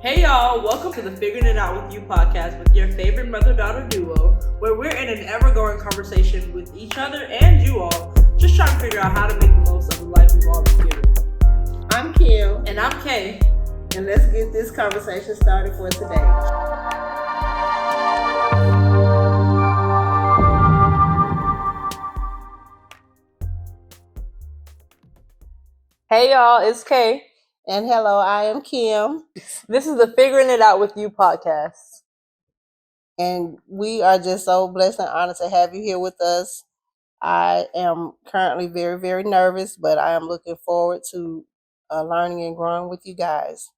Hey y'all, welcome to the Figuring It Out With You podcast with your favorite mother-daughter duo, where we're in an ever-growing conversation with each other and you all, just trying to figure out how to make the most of the life we've all been given. I'm Kim. And I'm Kay. And let's get this conversation started for today. Hey y'all, it's Kay. And hello, I am Kim. This is the Figuring It Out With You podcast. And we are just so blessed and honored to have you here with us. I am currently very, very nervous, but I am looking forward to learning and growing with you guys.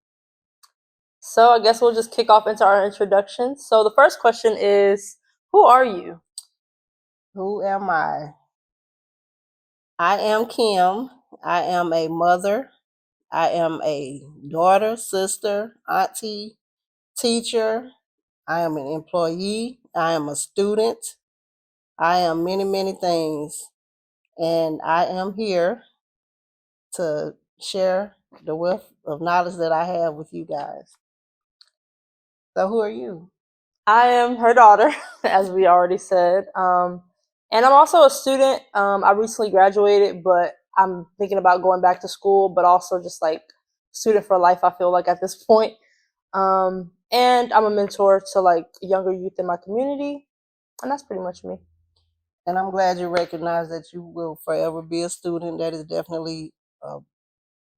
So I guess we'll just kick off into our introductions. So the first question is, who are you? Who am I? I am Kim. I am a mother. I am a daughter, sister, auntie, teacher. I am an employee. I am a student. I am many, many things. And I am here to share the wealth of knowledge that I have with you guys. So who are you? I am her daughter, as we already said. And I'm also a student. I recently graduated, but I'm thinking about going back to school, but also just like student for life, I feel like at this point. And I'm a mentor to like younger youth in my community. And that's pretty much me. And I'm glad you recognize that you will forever be a student. That is definitely a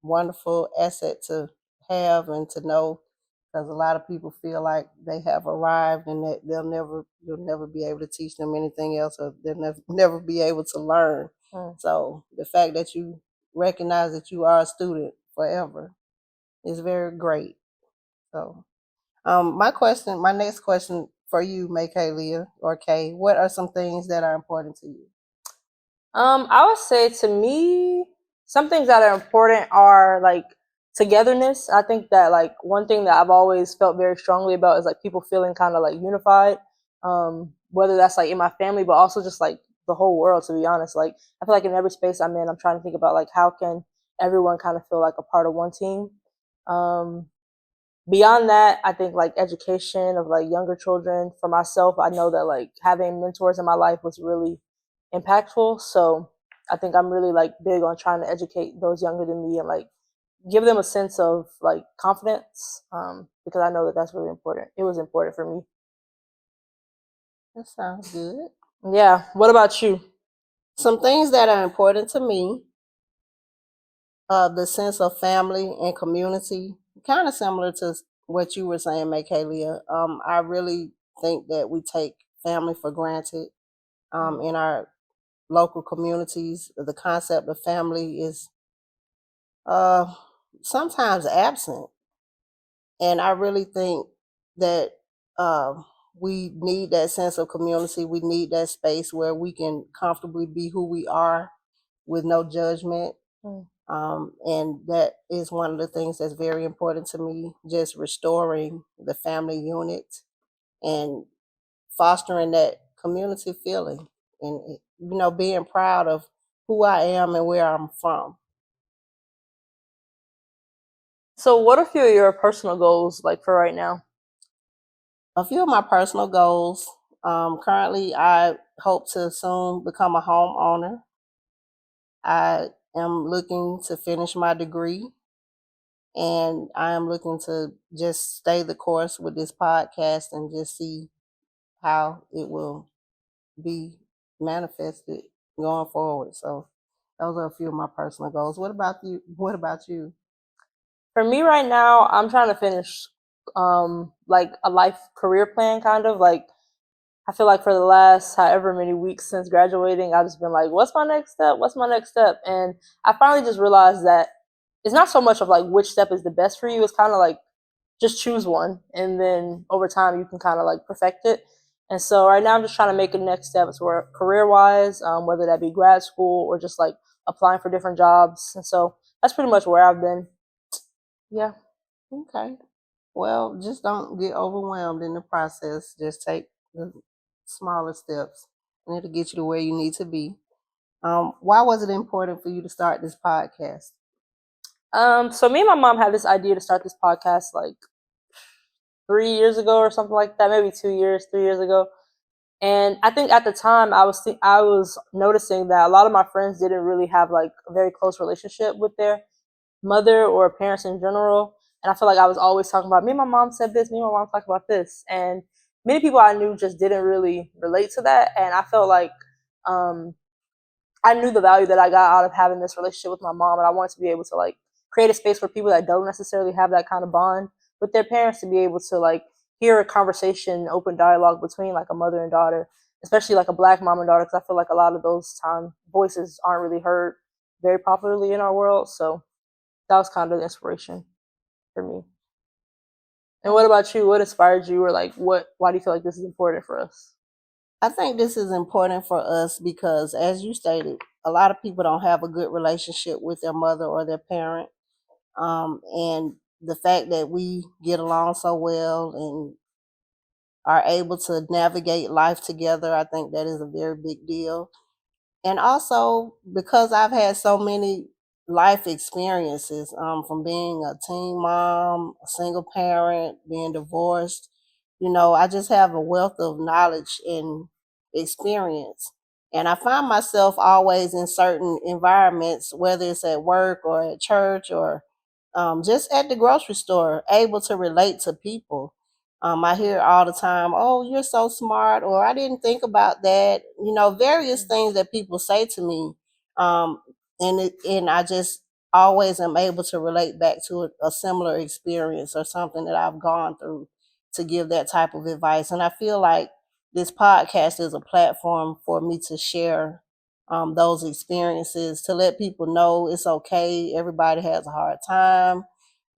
wonderful asset to have and to know, because a lot of people feel like they have arrived and that you'll never be able to teach them anything else, or they'll never be able to learn. So the fact that you recognize that you are a student forever is very great. So my next question for you, Maykalia or Kay, what are some things that are important to you? I would say to me, some things that are important are like togetherness. I think that like one thing that I've always felt very strongly about is like people feeling kind of like unified. Whether that's like in my family, but also just like the whole world, to be honest. Like I feel like in every space I'm in, I'm trying to think about like how can everyone kind of feel like a part of one team. Beyond that, I think like education of like younger children. For myself, I know that like having mentors in my life was really impactful. So I think I'm really like big on trying to educate those younger than me and like give them a sense of like confidence, because I know that that's really important. It was important for me. That sounds good. Yeah. What about you? Some things that are important to me, the sense of family and community, kind of similar to what you were saying, Maykalia. I really think that we take family for granted in our local communities. The concept of family is sometimes absent. And I really think that we need that sense of community. We need that space where we can comfortably be who we are with no judgment. And that is one of the things that's very important to me, just restoring the family unit and fostering that community feeling and, being proud of who I am and where I'm from. So what are a few of your personal goals like for right now? A few of my personal goals. Currently, I hope to soon become a homeowner. I am looking to finish my degree, and I am looking to just stay the course with this podcast and just see how it will be manifested going forward. So those are a few of my personal goals. What about you? What about you? For me right now, I'm trying to finish like a life career plan kind of like I feel like for the last however many weeks since graduating, I've just been like, what's my next step? What's my next step? And I finally just realized that it's not so much of like which step is the best for you. It's kind of like just choose one. And then over time, you can kind of like perfect it. And so right now, I'm just trying to make a next step where career wise, whether that be grad school or just like applying for different jobs. And so that's pretty much where I've been. Yeah. Okay. Well, just don't get overwhelmed in the process. Just take the smaller steps, and it'll get you to where you need to be. Why was it important for you to start this podcast? So me and my mom had this idea to start this podcast like 3 years ago or something like that, maybe 2 years, 3 years ago. And I think at the time I was noticing that a lot of my friends didn't really have like a very close relationship with their mother or parents in general. And I feel like I was always talking about me and my mom said this, me and my mom talked about this. And many people I knew just didn't really relate to that. And I felt like um, I knew the value that I got out of having this relationship with my mom, and I wanted to be able to like create a space for people that don't necessarily have that kind of bond with their parents to be able to like hear a conversation, open dialogue between like a mother and daughter, especially like a black mom and daughter, because I feel like a lot of those time voices aren't really heard very popularly in our world. So that was kind of the inspiration for me. And what about you? What inspired you, or like what? Why do you feel like this is important for us? I think this is important for us because, as you stated, a lot of people don't have a good relationship with their mother or their parent. And the fact that we get along so well and are able to navigate life together, I think that is a very big deal. And also because I've had so many life experiences, from being a teen mom, a single parent, being divorced, I just have a wealth of knowledge and experience. And I find myself always in certain environments, whether it's at work or at church or just at the grocery store, able to relate to people. I hear all the time, "Oh, you're so smart," or "I didn't think about that." Various things that people say to me, um, and I just always am able to relate back to a similar experience or something that I've gone through to give that type of advice. And I feel like this podcast is a platform for me to share those experiences, to let people know it's okay. Everybody has a hard time.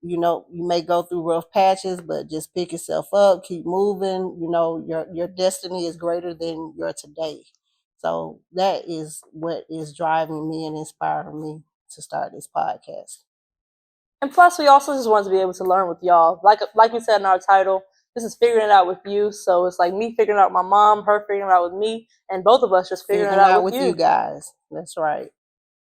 You may go through rough patches, but just pick yourself up, keep moving. Your destiny is greater than your today. So that is what is driving me and inspiring me to start this podcast. And plus, we also just wanted to be able to learn with y'all. Like we said in our title, this is figuring it out with you. So it's like me figuring out with my mom, her figuring it out with me, and both of us just figuring it Figuring out out with with you you. guys. That's right.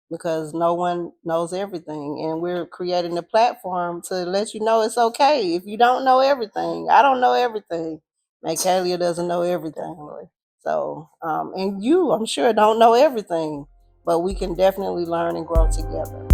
Because no one knows everything, and we're creating a platform to let you know it's okay if you don't know everything. I don't know everything. Michaelia doesn't know everything. Definitely. So, and you, I'm sure, don't know everything, but we can definitely learn and grow together.